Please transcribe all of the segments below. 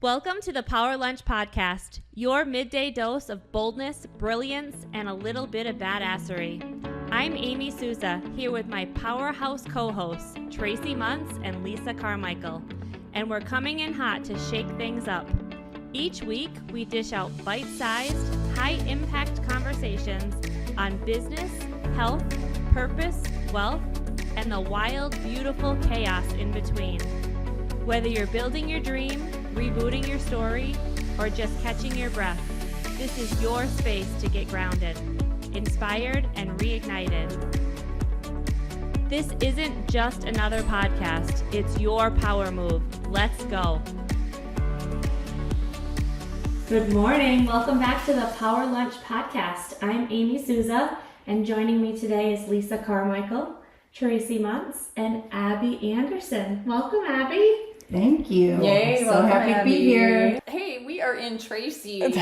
Welcome to the Power Lunch Podcast, your midday dose of boldness, brilliance, and a little bit of badassery. I'm Amy Sousa, here with my powerhouse co-hosts, Tracie Munce and Lisa Carmichael, and we're coming in hot to shake things up. Each week, we dish out bite-sized, high-impact conversations on business, health, purpose, wealth, and the wild, beautiful chaos in between. Whether you're building your dream, rebooting your story, or just catching your breath, this is your space to get grounded, inspired, and reignited. This isn't just another podcast, it's your power move. Let's go. Good morning. Welcome back to the Power Lunch Podcast. I'm Amy Sousa, and joining me today is Lisa Carmichael, Tracie Munce, and Abby Anderson. Welcome, Abby. Thank you. Yay, so happy to be here. Hey, we are in Tracie's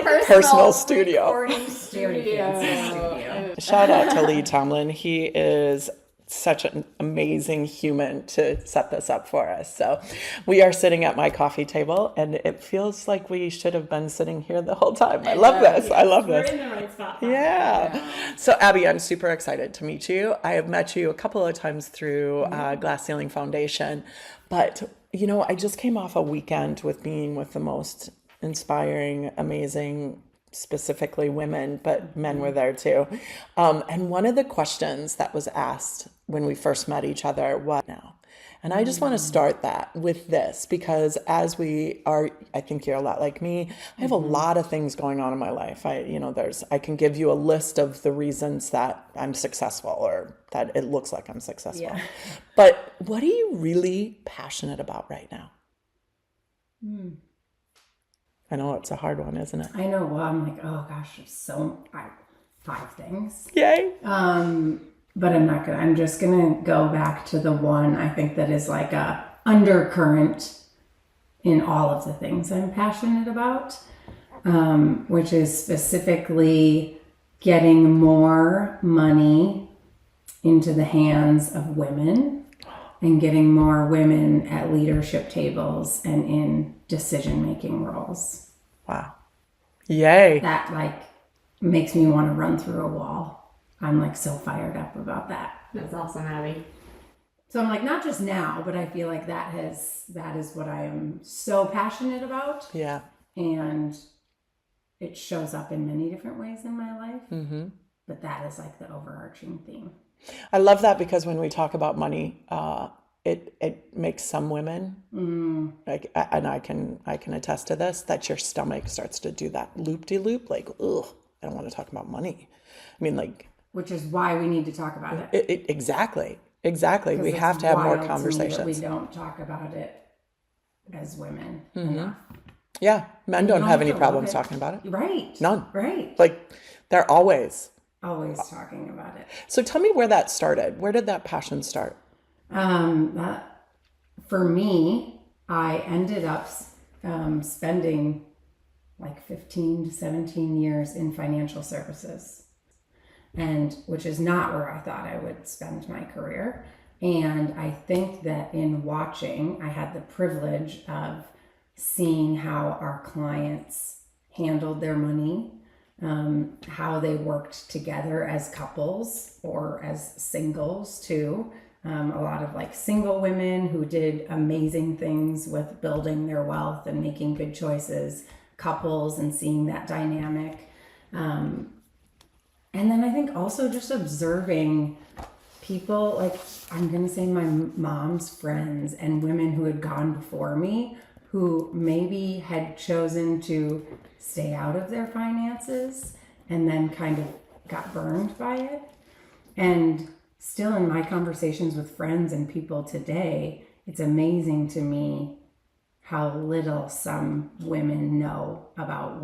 personal studio. Recording studio. Shout out to Lee Tomlin. He is such an amazing human to set this up for us. So we are sitting at my coffee table, and it feels like we should have been sitting here the whole time. I love this. Yes, I love we're this. in the right spot. Yeah. So Abby, I'm super excited to meet you. I have met you a couple of times through Glass Ceiling Foundation, but you know, I just came off a weekend with being with the most inspiring, amazing, specifically women, but men were there too. And one of the questions that was asked when we first met each other was now. And I just want to start that with this, because as we are, I think you're a lot like me. I have a lot of things going on in my life. I can give you a list of the reasons that I'm successful or that it looks like I'm successful. Yeah. But what are you really passionate about right now? I know it's a hard one, isn't it? I know. Well, I'm like, oh gosh, five things. Yay. But I'm just going to go back to the one I think that is like a undercurrent in all of the things I'm passionate about, which is specifically getting more money into the hands of women and getting more women at leadership tables and in decision-making roles. Wow. Yay. That makes me want to run through a wall. I'm so fired up about that. That's awesome, Abby. So I'm not just now, but I feel like that is what I am so passionate about. Yeah. And it shows up in many different ways in my life. Mm-hmm. But that is the overarching theme. I love that, because when we talk about money, it makes some women, and I can attest to this, that your stomach starts to do that loop-de-loop, ugh, I don't want to talk about money. I mean, which is why we need to talk about it. Exactly. We have to have more conversations. We don't talk about it as women enough. Yeah, men don't have any problems talking about it. Right. None. Right. They're always talking about it. So tell me where that started. Where did that passion start? For me, I ended up spending 15 to 17 years in financial services, and which is not where I thought I would spend my career. And I think that in watching, I had the privilege of seeing how our clients handled their money, how they worked together as couples or as singles too. A lot of single women who did amazing things with building their wealth and making good choices, couples, and seeing that dynamic. And then I think also just observing people, I'm going to say my mom's friends and women who had gone before me, who maybe had chosen to stay out of their finances and then kind of got burned by it. And still in my conversations with friends and people today, it's amazing to me how little some women know about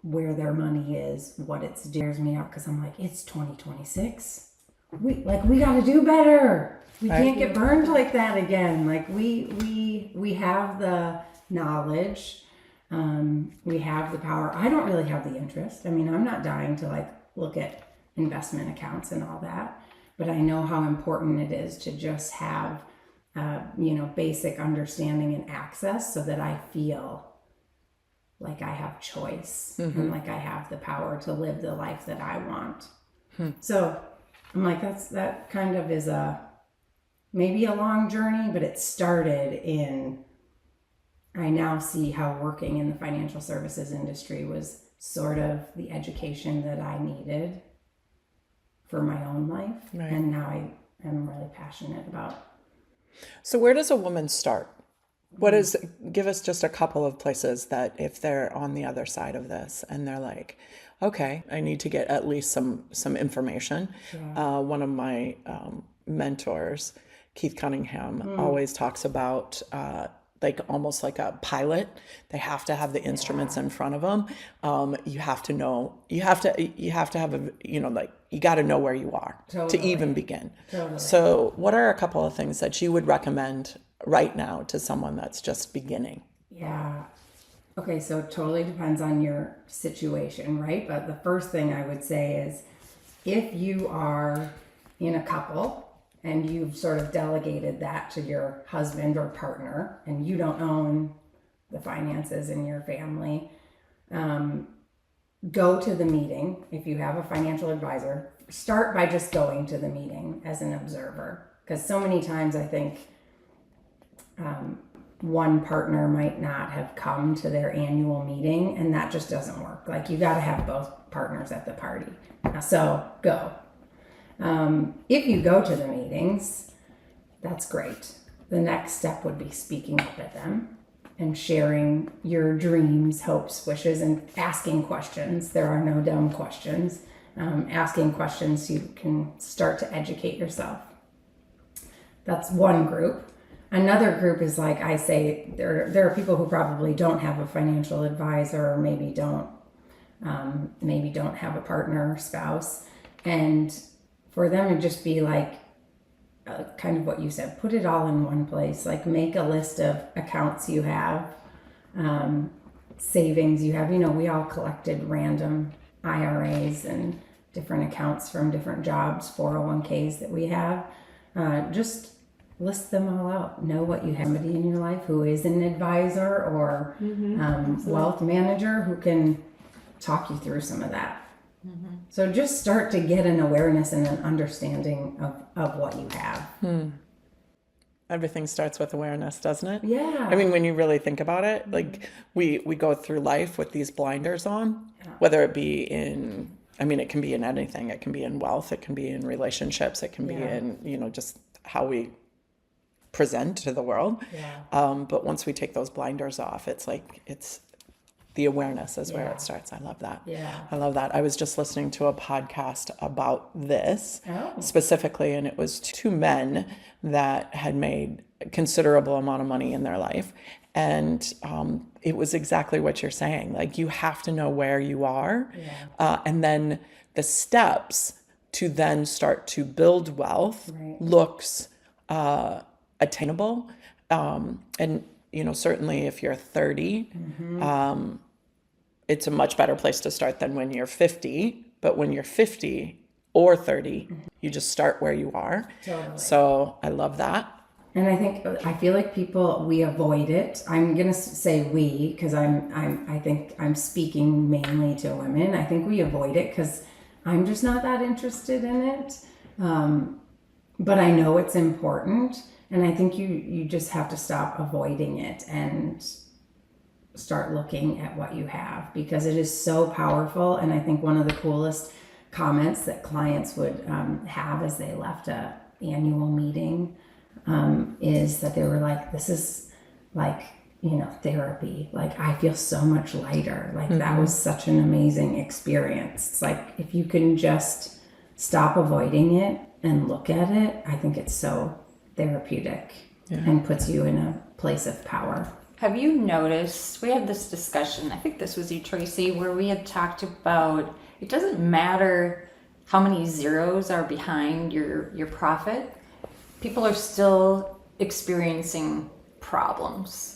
where their money is, what it dares me up, because I'm it's 2026. We got to do better. We can't get burned like that again. We have the knowledge, we have the power. I don't really have the interest. I mean, I'm not dying to look at investment accounts and all that, but I know how important it is to just have basic understanding and access so that I feel like I have choice and like I have the power to live the life that I want. So I'm like, that kind of is maybe a long journey, but it started I now see how working in the financial services industry was sort of the education that I needed for my own life. Right. And now I am really passionate about. So where does a woman start? Give us just a couple of places that if they're on the other side of this and they're like, okay, I need to get at least some information. Yeah. One of my mentors, Keith Cunningham, always talks about almost like a pilot. They have to have the instruments in front of them. You have to know, you have to have you got to know where you are to even begin. Totally. So what are a couple of things that you would recommend right now to someone that's just beginning? Yeah. Okay. So it totally depends on your situation, right? But the first thing I would say is if you are in a couple and you've sort of delegated that to your husband or partner and you don't own the finances in your family, go to the meeting. If you have a financial advisor, start by just going to the meeting as an observer. Because so many times I think one partner might not have come to their annual meeting, and that just doesn't work. Like, you got to have both partners at the party. So go. If you go to the meetings, that's great. The next step would be speaking up at them and sharing your dreams, hopes, wishes, and asking questions. There are no dumb questions. Asking questions so you can start to educate yourself. That's one group. Another group is, like I say, there are people who probably don't have a financial advisor, or maybe don't have a partner or spouse. And for them to just be like, kind of what you said, put it all in one place. Like, make a list of accounts you have, savings you have. We all collected random IRAs and different accounts from different jobs, 401ks that we have. Just list them all out. Know what you have. Somebody in your life who is an advisor or wealth manager who can talk you through some of that. So just start to get an awareness and an understanding of what you have. Everything starts with awareness, doesn't it? Yeah. I mean, when you really think about it, like we go through life with these blinders on, whether it be it can be in anything. It can be in wealth. It can be in relationships. It can be in, just how we present to the world. Yeah. But once we take those blinders off, it's the awareness is where it starts. I love that. Yeah. I love that. I was just listening to a podcast about this specifically, and it was two men that had made a considerable amount of money in their life. And it was exactly what you're saying. Like, you have to know where you are. Yeah. And then the steps to then start to build wealth looks attainable. And, certainly if you're 30, it's a much better place to start than when you're 50. But when you're 50 or 30, you just start where you are. Totally. So I love that. And I feel like we avoid it. I'm going to say we, because I think I'm speaking mainly to women. I think we avoid it because I'm just not that interested in it. But I know it's important. And I think you just have to stop avoiding it and start looking at what you have, because it is so powerful. And I think one of the coolest comments that clients would have as they left a annual meeting is that they were like, this is like, therapy. Like, I feel so much lighter. Like, that was such an amazing experience. It's like, if you can just stop avoiding it and look at it, I think it's so therapeutic and puts you in a place of power. Have you noticed, we had this discussion, I think this was you, Tracie, where we had talked about, it doesn't matter how many zeros are behind your profit. People are still experiencing problems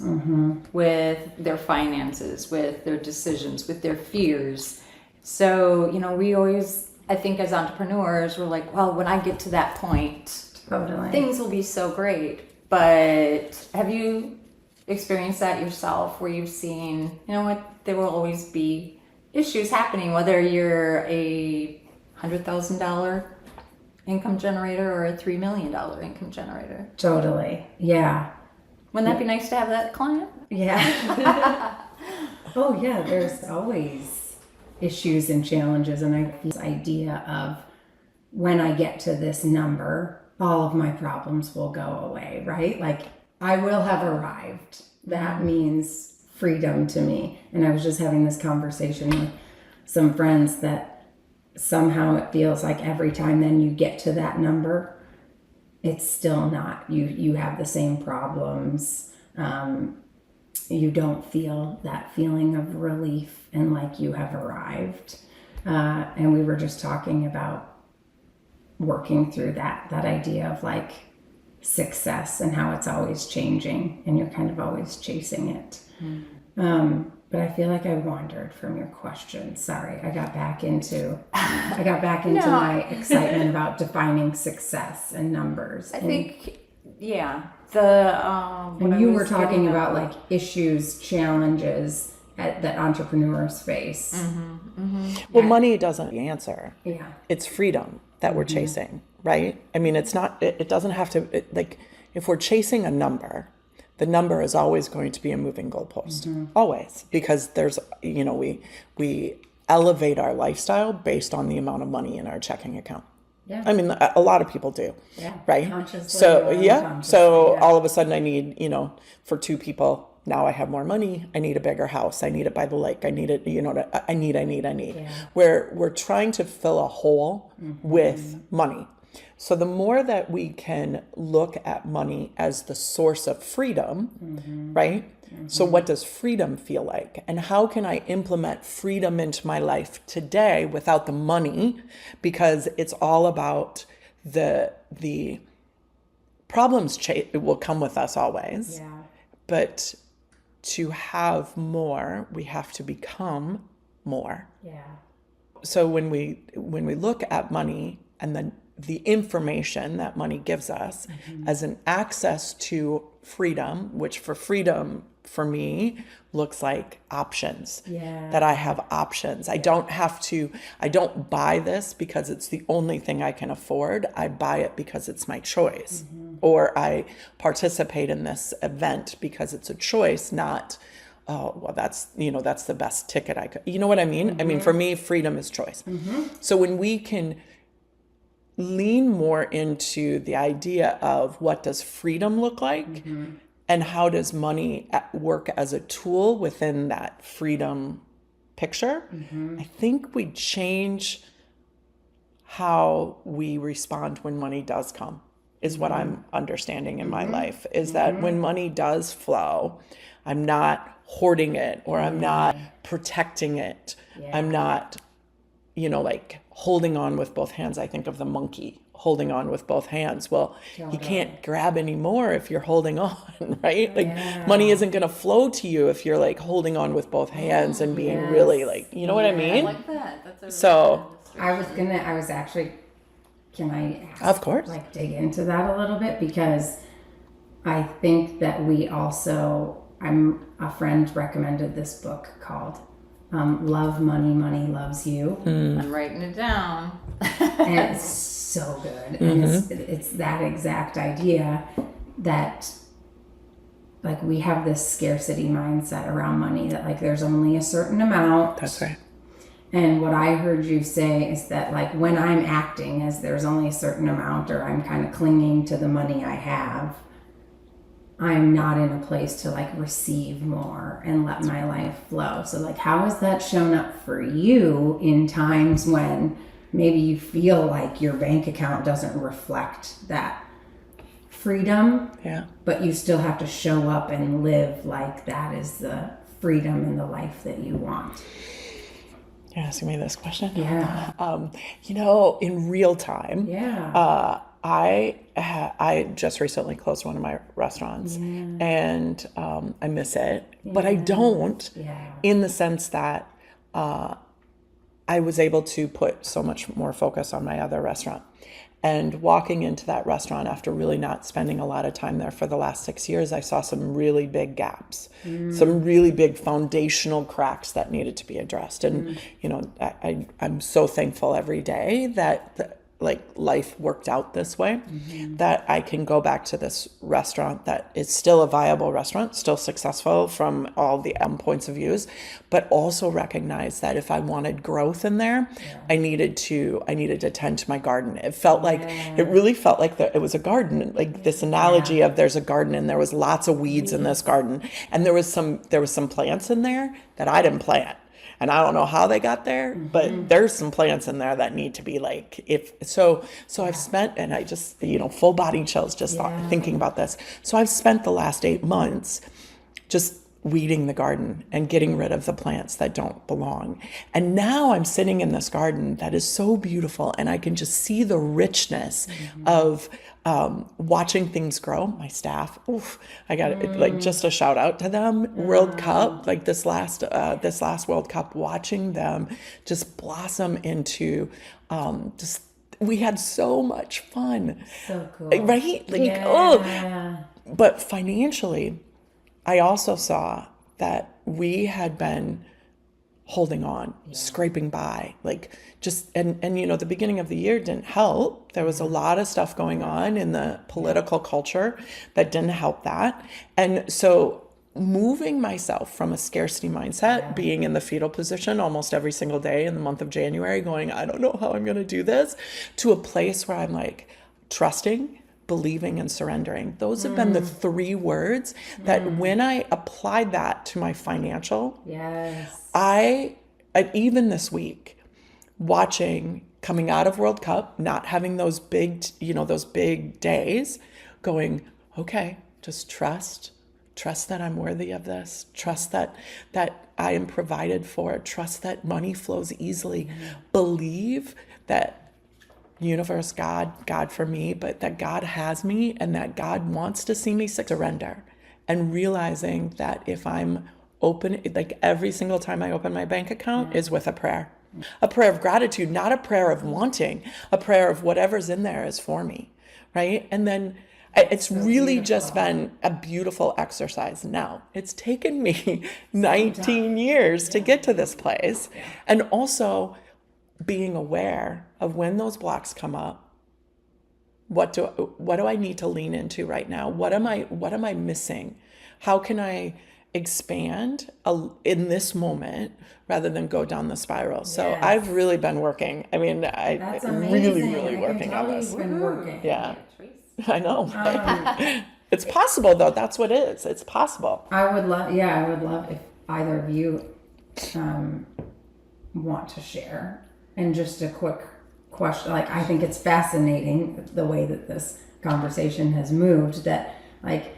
with their finances, with their decisions, with their fears. So, we always, I think as entrepreneurs, we're like, well, when I get to that point, totally, things will be so great. But have you experienced that yourself where you've seen, you know what, there will always be issues happening, whether you're a $100,000 income generator or a $3 million income generator? Totally. Yeah. Wouldn't that be nice to have that client? Yeah. Oh, yeah. There's always issues and challenges. And I have this idea of when I get to this number, all of my problems will go away, right? Like I will have arrived. That means freedom to me. And I was just having this conversation with some friends that somehow it feels like every time then you get to that number, it's still not. You have the same problems. You don't feel that feeling of relief and like you have arrived. And we were just talking about working through that idea of like success and how it's always changing and you're kind of always chasing it. But I feel like I wandered from your question. Sorry, I got back into my excitement about defining success and numbers. I think, yeah. And you were talking about like issues, challenges that entrepreneurs face. Well, money doesn't answer. Yeah. It's freedom that we're chasing, right? I mean, it's not, it doesn't have to, like, if we're chasing a number, the number is always going to be a moving goalpost, always, because there's, you know, we elevate our lifestyle based on the amount of money in our checking account. Yeah. I mean, a lot of people do, right? Consciously So, or yeah. unconsciously, So yeah. all of a sudden I need, you know, for two people, now I have more money. I need a bigger house. I need it by the lake. I need it, you know, I need. Yeah. Where we're trying to fill a hole with money. So the more that we can look at money as the source of freedom, right? So what does freedom feel like? And how can I implement freedom into my life today without the money? Because it's all about the problems it will come with us always. Yeah. But to have more, we have to become more. Yeah. So when we look at money and then the information that money gives us as an access to freedom, which for freedom for me looks like options. Yeah. That I have options. I don't buy this because it's the only thing I can afford. I buy it because it's my choice. Or I participate in this event because it's a choice, not, oh, well, that's the best ticket I could, you know what I mean? I mean, for me, freedom is choice. So when we can lean more into the idea of what does freedom look like and how does money work as a tool within that freedom picture, I think we change how we respond when money does come, is what I'm understanding in my life, is that when money does flow, I'm not hoarding it or I'm not protecting it. I'm not, you know, like holding on with both hands. I think of the monkey holding on with both hands. Well, you can't grab anymore if you're holding on, right? Like money isn't going to flow to you if you're like holding on with both hands and being really like, you know what I mean? I like that. That's Can I ask, Of course. like dig into that a little bit? Because I think that we also, a friend recommended this book called Love Money, Money Loves You. I'm writing it down. And it's so good. And it's that exact idea that like we have this scarcity mindset around money, that like there's only a certain amount. That's right. And what I heard you say is that like when I'm acting as there's only a certain amount, or I'm kind of clinging to the money I have, I'm not in a place to like receive more and let my life flow. So like, how has that shown up for you in times when maybe you feel like your bank account doesn't reflect that freedom, but you still have to show up and live like that is the freedom and the life that you want? You're asking me this question? Yeah. You know, in real time, I just recently closed one of my restaurants and I miss it, but I don't in the sense that I was able to put so much more focus on my other restaurant. And walking into that restaurant after really not spending a lot of time there for the last 6 years, I saw some really big gaps, some really big foundational cracks that needed to be addressed. And, you know, I'm so thankful every day that like life worked out this way, that I can go back to this restaurant that is still a viable restaurant, still successful from all the points of views, but also recognize that if I wanted growth in there, I needed to tend to my garden. It felt like, it really felt like it was a garden, like this analogy of there's a garden and there was lots of weeds in this garden. And there was some plants in there that I didn't plant. And I don't know how they got there, but there's some plants in there that need to be like, so I've spent, and I just, you know, full body chills just thinking about this. So I've spent the last 8 months just weeding the garden and getting rid of the plants that don't belong. And now I'm sitting in this garden that is so beautiful, and I can just see the richness of watching things grow. My staff, I got it, like just a shout out to them. World Cup, like this last World Cup, watching them just blossom into we had so much fun. So cool. Right? Like, but financially, I also saw that we had been holding on, scraping by, like just, and you know, the beginning of the year didn't help. There was a lot of stuff going on in the political culture that didn't help that. And so moving myself from a scarcity mindset, being in the fetal position almost every single day in the month of January, going, I don't know how I'm going to do this, to a place where I'm like trusting, believing, and surrendering. Those have been the 3 words that when I applied that to my financial, I even this week, coming out of World Cup, not having those big days, going, okay, just trust that I'm worthy of this, trust that I am provided for, trust that money flows easily, believe that universe, God for me, but that God has me and that God wants to see me surrender. And realizing that if I'm open, like every single time I open my bank account is with a prayer of gratitude, not a prayer of wanting, a prayer of whatever's in there is for me, right? And then it's so really beautiful. Just been a beautiful exercise. Now, it's taken me 19 years to get to this place. And also being aware of when those blocks come up, what do I need to lean into right now? What am I missing? How can I expand in this moment rather than go down the spiral? So I've really been working. I mean, That's really working on this. Been working. Yeah, I know. It's possible though. That's what it is. It's possible. I would love if either of you want to share. And just a quick question, like, I think it's fascinating the way that this conversation has moved, that like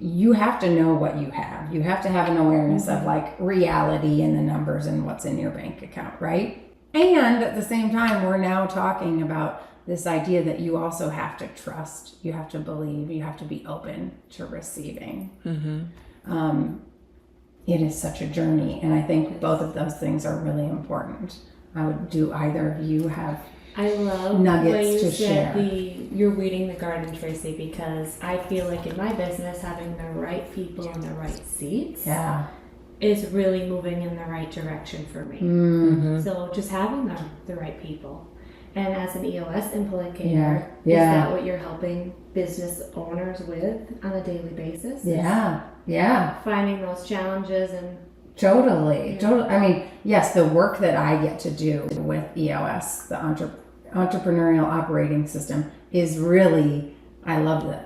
you have to know what you have. You have to have an awareness of like reality and the numbers and what's in your bank account, right? And at the same time, we're now talking about this idea that you also have to trust, you have to believe, you have to be open to receiving. It is such a journey, and I think both of those things are really important. Do either of you have I love nuggets when you to share? You're weeding the garden, Tracie, because I feel like in my business, having the right people in the right seats is really moving in the right direction for me. So just having the right people. And as an EOS implicator, is that what you're helping business owners with on a daily basis? Finding those challenges and Totally. I mean, yes, the work that I get to do with EOS, the entrepreneurial operating system, is really, I love the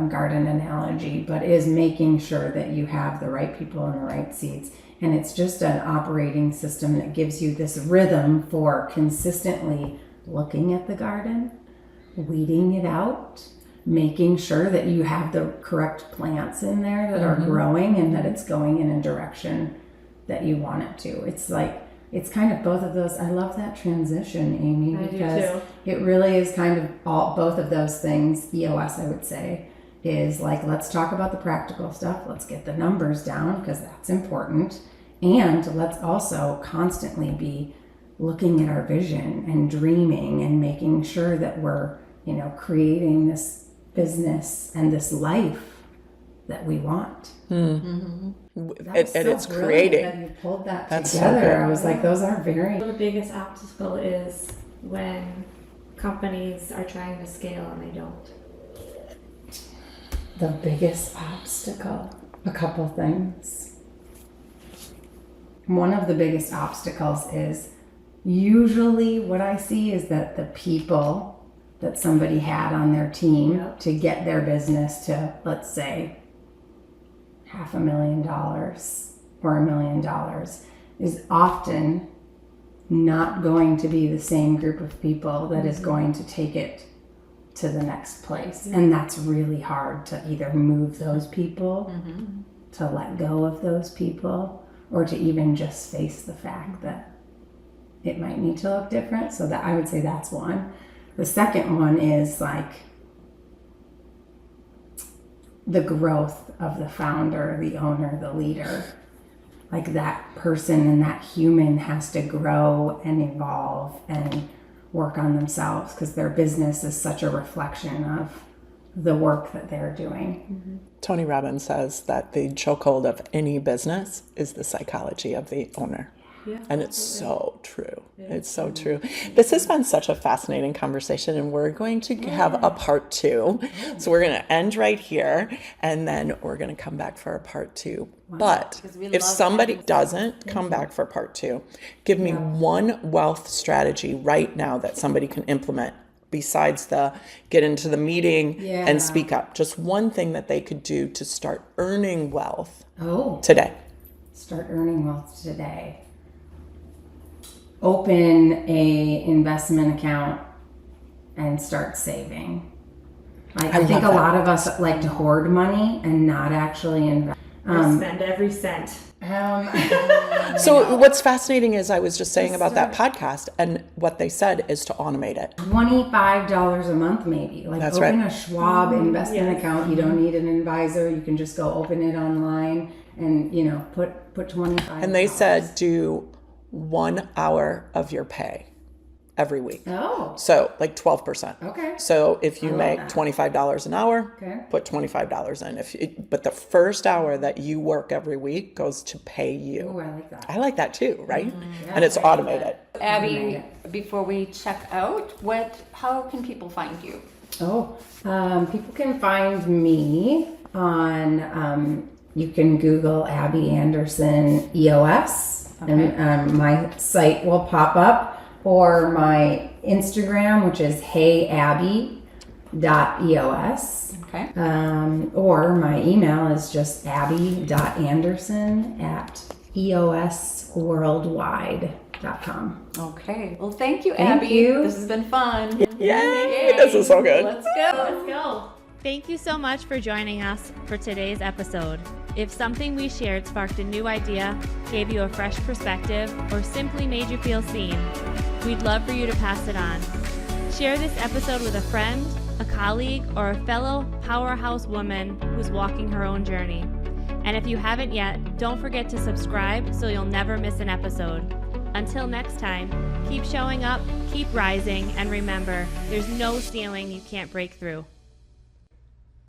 garden analogy, but is making sure that you have the right people in the right seats. And it's just an operating system that gives you this rhythm for consistently looking at the garden, weeding it out, making sure that you have the correct plants in there that are growing and that it's going in a direction that you want it to. It's like, it's kind of both of those. I love that transition, Amy, because it really is kind of both of those things. EOS, I would say, is like, let's talk about the practical stuff. Let's get the numbers down because that's important. And let's also constantly be looking at our vision and dreaming and making sure that we're, creating this business and this life that we want. And So it's brilliant creating. that you pulled that That's so together. good. I was like, those are very. The biggest obstacle is when companies are trying to scale and they don't. The biggest obstacle. A couple things. One of the biggest obstacles is usually what I see is that the people that somebody had on their team to get their business to, let's say, $500,000 or $1 million is often not going to be the same group of people that is going to take it to the next place. And that's really hard to either move those people, to let go of those people, or to even just face the fact that it might need to look different. So that I would say that's one. The second one is like the growth of the founder, the owner, the leader. Like that person and that human has to grow and evolve and work on themselves because their business is such a reflection of the work that they're doing. Tony Robbins says that the chokehold of any business is the psychology of the owner. Yeah, and it's so true. It's so true. This has been such a fascinating conversation, and we're going to have a part 2. So we're going to end right here, and then we're going to come back for a part 2. But if somebody doesn't come back for part 2, give me one wealth strategy right now that somebody can implement besides the get into the meeting and speak up. Just one thing that they could do to start earning wealth today. Start earning wealth today. Open a investment account and start saving. I think a lot of us like to hoard money and not actually invest. Spend every cent. So what's fascinating is I was just saying about that podcast, and what they said is to automate it. $25 a month maybe. Like That's open right. a Schwab investment account. You don't need an advisor. You can just go open it online and put $25. And they said do 1 hour of your pay every week. Oh. So like 12%. Okay. So if you make that. $25 an hour, put $25 in. But the first hour that you work every week goes to pay you. Oh, I like that. I like that too, right? And it's automated. Abby, before we check out, how can people find you? People can find me on, you can Google Abby Anderson EOS, and my site will pop up, or my Instagram, which is heyabby.eos. Okay. Or my email is just abby.anderson@eosworldwide.com. Okay. Well, thank you, Thank Abby. you. This has been fun. Yay! This is so good. Let's go. Let's go. Thank you so much for joining us for today's episode. If something we shared sparked a new idea, gave you a fresh perspective, or simply made you feel seen, we'd love for you to pass it on. Share this episode with a friend, a colleague, or a fellow powerhouse woman who's walking her own journey. And if you haven't yet, don't forget to subscribe so you'll never miss an episode. Until next time, keep showing up, keep rising, and remember, there's no ceiling you can't break through.